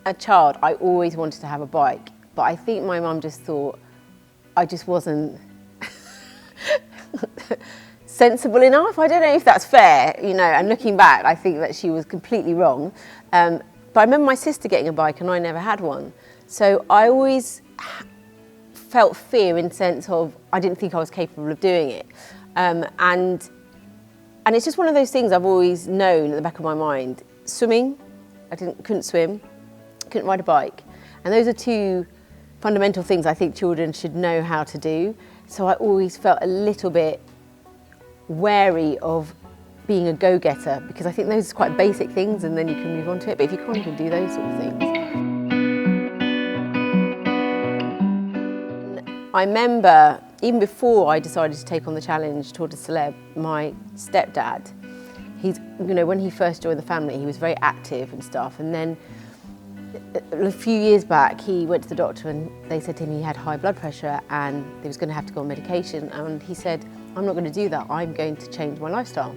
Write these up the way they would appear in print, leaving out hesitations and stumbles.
a child, I always wanted to have a bike, but I think my mum just thought I just wasn't sensible enough. I don't know if that's fair, you know, and looking back, I think that she was completely wrong. But I remember my sister getting a bike and I never had one. So I always felt fear in the sense of I didn't think I was capable of doing it. And it's just one of those things I've always known at the back of my mind. Swimming, couldn't swim, couldn't ride a bike. And those are two fundamental things I think children should know how to do. So I always felt a little bit wary of being a go-getter, because I think those are quite basic things and then you can move on to it. But if you can't even do those sort of things. I remember, even before I decided to take on the challenge Tour de Celeb, my stepdad, when he first joined the family, he was very active and stuff. And then a few years back, he went to the doctor and they said to him he had high blood pressure and he was going to have to go on medication. And he said, I'm not going to do that. I'm going to change my lifestyle.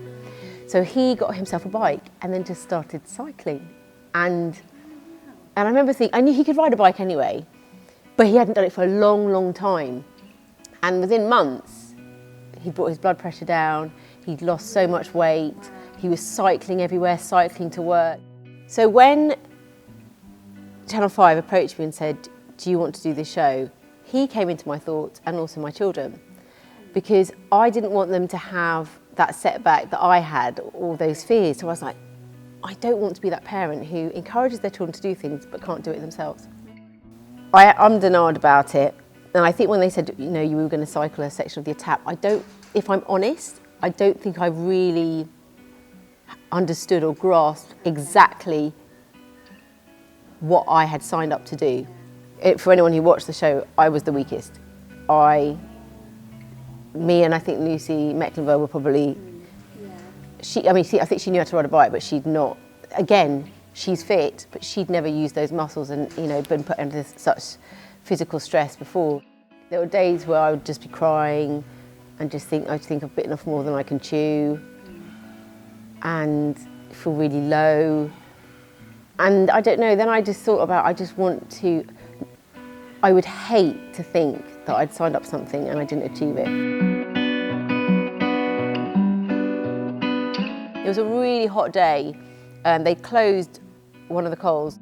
So he got himself a bike and then just started cycling. And I remember thinking, I knew he could ride a bike anyway, but he hadn't done it for a long, long time. And within months, he brought his blood pressure down. He'd lost so much weight. He was cycling everywhere, cycling to work. So when Channel 5 approached me and said, do you want to do this show? He came into my thoughts and also my children, because I didn't want them to have that setback that I had, all those fears. So I was like, I don't want to be that parent who encourages their children to do things but can't do it themselves. I ummed and ahed about it, and I think when they said, you know, you were going to cycle a section of the Etap, if I'm honest, I don't think I really understood or grasped exactly what I had signed up to do. For anyone who watched the show, I was the weakest. Me and I think Lucy Mecklenburgh were probably, I think she knew how to ride a bike, but she'd not, again, she's fit, but she'd never used those muscles and, you know, been put under such physical stress before. There were days where I would just be crying and I'd think I've bitten off more than I can chew and feel really low. And I don't know, then I just thought about, I would hate to think that I'd signed up something and I didn't achieve it. It was a really hot day. They closed one of the coals.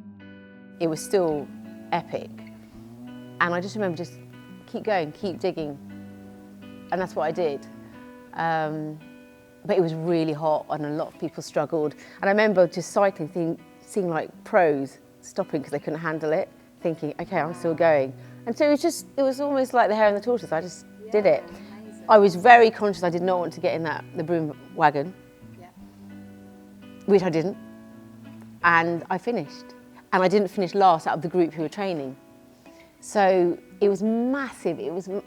It was still epic. And I just remember just keep going, keep digging. And that's what I did. But it was really hot and a lot of people struggled. And I remember just cycling, seeing like pros stopping because they couldn't handle it, thinking, okay, I'm still going. And so it was almost like the hare and the tortoise. I just did it. Amazing. I was very conscious I did not want to get in the broom wagon, which I didn't. And I finished. And I didn't finish last out of the group who were training. So it was massive. It was, there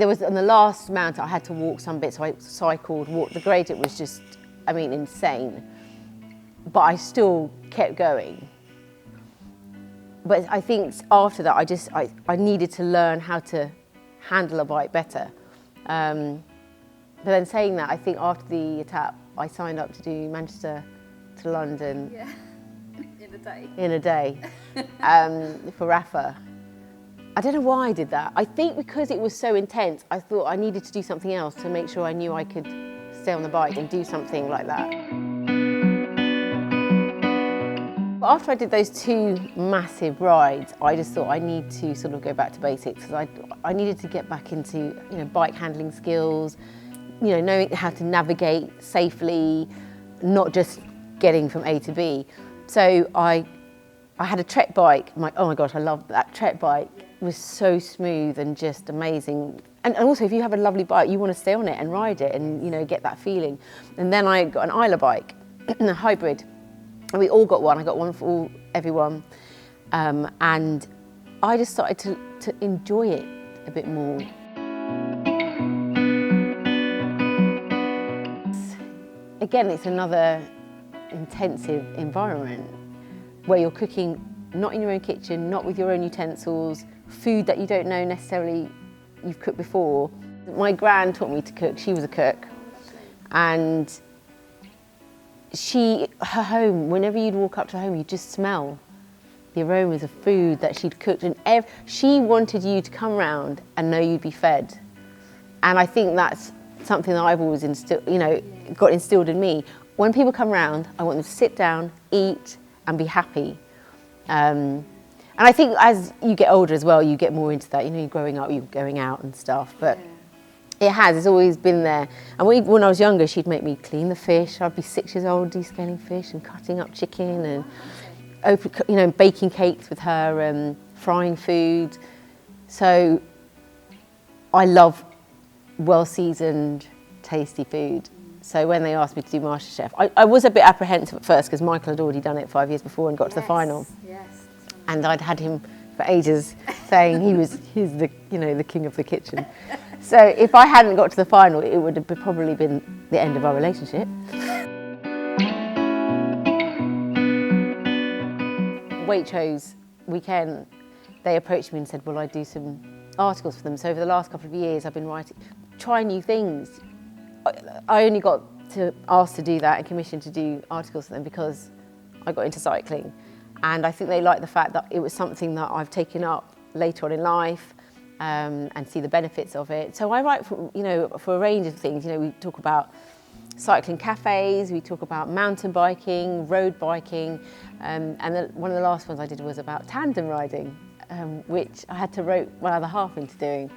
was, on the last mountain, I had to walk some bits, so I cycled, walked. The gradient was just, insane. But I still kept going. But I think after that, I needed to learn how to handle a bike better. But then saying that, I think after the Etap, I signed up to do Manchester to London. Yeah, in a day. For Rafa. I don't know why I did that. I think because it was so intense, I thought I needed to do something else to make sure I knew I could stay on the bike and do something like that. After I did those two massive rides, I just thought I need to sort of go back to basics, because I needed to get back into, bike handling skills, knowing how to navigate safely, not just getting from A to B. So I had a Trek bike. Oh my gosh, I loved that Trek bike. It was so smooth and just amazing. And also, if you have a lovely bike, you want to stay on it and ride it and get that feeling. And then I got an Isla bike, a hybrid. And we all got one. I got one for everyone. And I just started to enjoy it a bit more. Again, it's another intensive environment where you're cooking not in your own kitchen, not with your own utensils, food that you don't know necessarily you've cooked before. My gran taught me to cook. She was a cook. And her home, whenever you'd walk up to her home, you'd just smell the aromas of food that she'd cooked, and she wanted you to come round and know you'd be fed. And I think that's something that I've always got instilled in me. When people come round, I want them to sit down, eat, and be happy. And I think as you get older as well, you get more into that. You're growing up, you're going out and stuff, but it's always been there. And when I was younger, she'd make me clean the fish. I'd be 6 years old, descaling fish and cutting up chicken and baking cakes with her and frying food. So I love well-seasoned, tasty food. So when they asked me to do MasterChef, I was a bit apprehensive at first because Michael had already done it 5 years before and got to the final. Yes. And I'd had him for ages saying he's the the king of the kitchen. So if I hadn't got to the final, it would have probably been the end of our relationship. Waitrose Weekend, they approached me and said, will I do some articles for them? So over the last couple of years, I've been trying new things. I only got asked to do that and commissioned to do articles for them because I got into cycling. And I think they like the fact that it was something that I've taken up later on in life and see the benefits of it. So I write for a range of things. We talk about cycling cafes, we talk about mountain biking, road biking, and one of the last ones I did was about tandem riding, which I had to rope my other half into doing.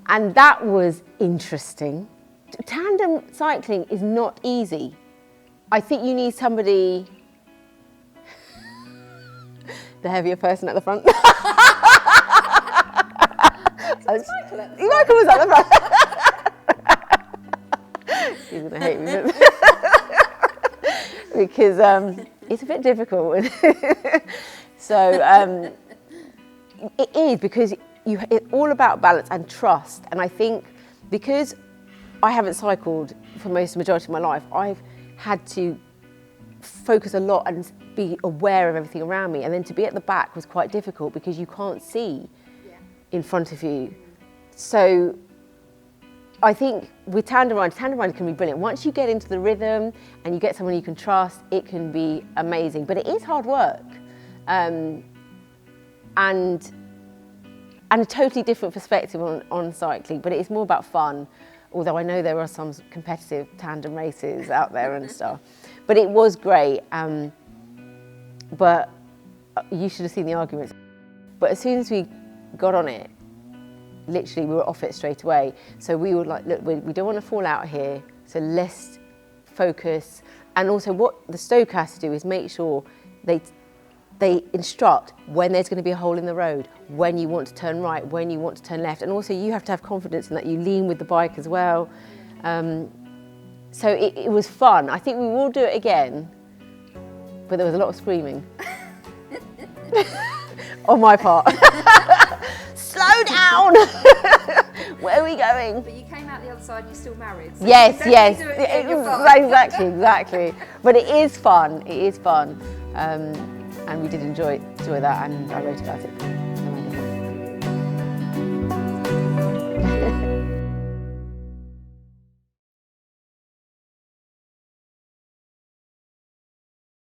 And that was interesting. Tandem cycling is not easy. I think you need somebody, the heavier person at the front. Michael was at the front. He's going to hate me. Because it's a bit difficult. So it is, because it's all about balance and trust. And I think because I haven't cycled for the majority of my life, I've had to focus a lot and be aware of everything around me. And then to be at the back was quite difficult because you can't see in front of you. So I think with tandem riding can be brilliant. Once you get into the rhythm and you get someone you can trust, it can be amazing. But it is hard work. And a totally different perspective on cycling, but it is more about fun. Although I know there are some competitive tandem races out there and stuff. But it was great. But you should have seen the arguments. But as soon as we got on it, literally we were off it straight away. So we were like, look, we don't want to fall out here, so let's focus. And also what the stoker has to do is make sure they instruct when there's going to be a hole in the road, when you want to turn right, when you want to turn left. And also you have to have confidence in that you lean with the bike as well. So it was fun. I think we will do it again, but there was a lot of screaming. On my part. Slow down! Where are we going? But you came out the other side and you're still married. So yes. Exactly. But it is fun. And we did enjoy that, and I wrote about it.